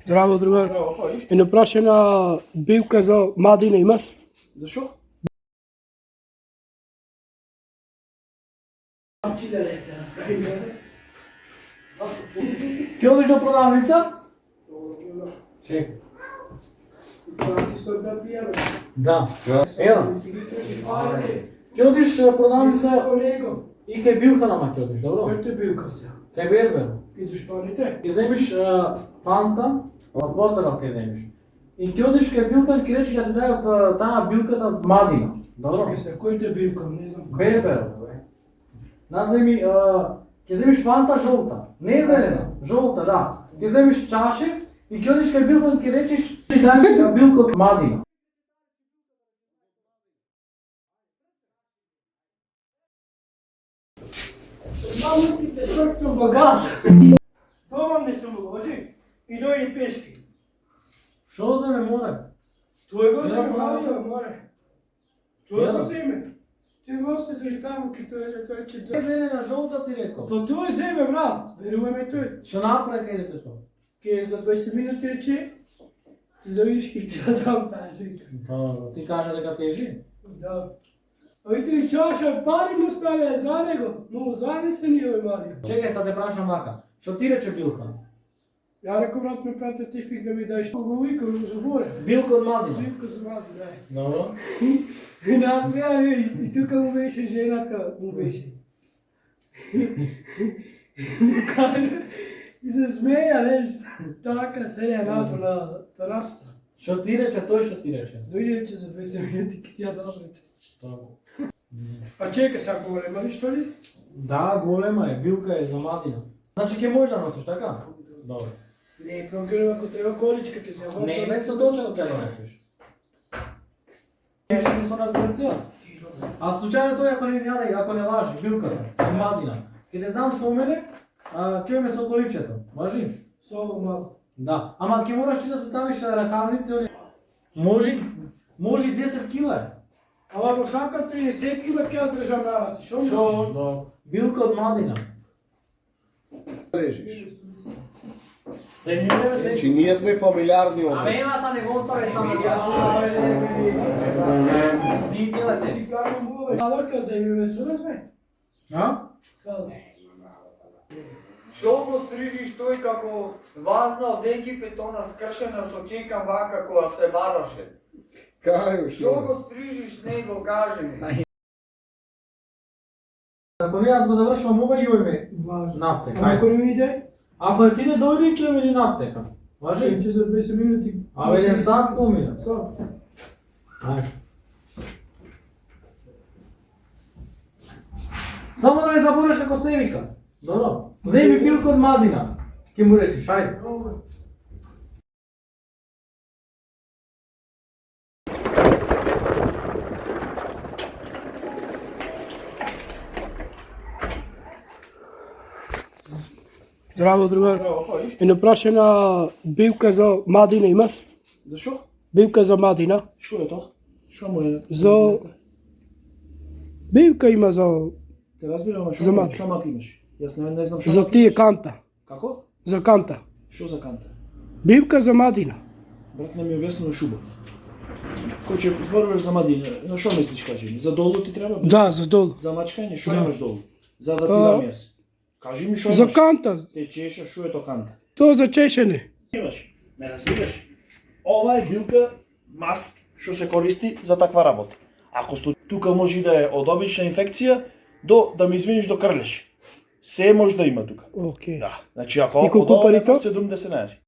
Здраво, другар. Здраво, ходи. Една прашена билка за мадина имаш? Зашо? Ќе одиш до продавница? Чекай. Да. Ева. Ќе одиш до продавница и кај билкана ќе одиш, добро? Кој те билка се? Кај бербер. Идеш парите? Ќе земиш фанта, од ботала ќе земиш. И ќе одиш кај билкан ќе речеш да ти дајат таа билката мадина. Добро? Чекай се, кој те билка? Не знам. Бербер. Наземи, ќе земиш фанта жолта, не зелена, жолта, да. Ќе земиш чаше и ќе одиш кај билкан ќе речеш ти дај билка мадина. Мамо ти те срокно багаж. Дома не сум можи. И дојди пешки. Што земе море? Тој го Не, земе, море. море. Тој го Не. земе. Ти го оставиш таму ки тој рече Е зелена, жолта ти рекол. Па тој земе, брат. Веруваме ми тој. Што направи кај дете тоа? Ке за 20 минути рече. Ти дојдеш ки ти ја дам таа жика. Да, ти кажа дека тежи. Да. Ојде и чаша пари му ставија за него. Му занесени овој Марио. Чекај са те прашам вака. Што ти рече билка? Ја реков брат ме прати ти фиг да ми даеш го вика во заборе. Билка од мадина. Билко за млади, дај. Добро. И нас беа и тука му беше жената, му беше. Му кажа и се смеја, неш. Така, седја надвор на тераста. Што ти рече, тој што ти рече? Дојде рече за 20 минути ки ти ја дам рече. Тоа. А чека сега голема ли што ли? Да, голема е, билка е за мадина. Значи ќе можеш да носиш, така? Добро. Не, програма ако треба количка ќе се ја Не, не со дочено ќе донесеш. Нешто не со нас денција. А случајно тој ако не лажи, билката, за мадина. Ќе не знам со мене, ќе ме со количето. Важи? Соло мало. Да. Ама ќе мораш ти да се ставиш ракавници, они. Може 10 кила. Ама во сака 30 кила ќе ја држам навати. Шо мислиш? Да. Билка од мадина. Режиш. Се Значи ние сме фамилиарни А овде. ема са не го остави само час. Си делате. Си главно мове. Алока земиме сме. А? Сало. Што го стрижиш тој како важна од екипите она скршена со чекам вака кога се бараше? Кај, Што го стрижиш него, кажи ми. Ако не аз го завршувам ова и ојме Важно. наптека. Ама кој ми иде? Ако ти не дојде ќе ми наптека. Важи? Ќе за 20 минути. А еден сат помина. Со. Ајде. Само да не забореш како се вика. Добро. Земи билка од мадина. Ќе му речеш, ајде. Здраво, другар. Здраво, ходи. Една прашена билка за мадина имаш? Зашо? Билка за мадина. Што е тоа? Што му е? За... Билка има за... Те разбирам, ама За што маки. што маки имаш? Јас не знам што За маки тие имаш. канта. Како? За канта. Што за канта? Билка за мадина. Брат не ми објаснува шуба. Кој ќе зборуваш за мадина? На што мислиш, кажи ми? За долу ти треба? Да, за долу. За мачкање, што Да. имаш долу? За да ти А, дам јас. Кажи ми што За имаш. канта. Те чеша, што е тоа канта? Тоа за чешене. Имаш, ме разбираш. Ова е билка маст што се користи за таква работа. Ако тука може да е од обична инфекција до да ме извиниш до крлеш. Се може да има тука. Океј. Да. Значи ако И колку од ова пари нека тоа? 70 најади.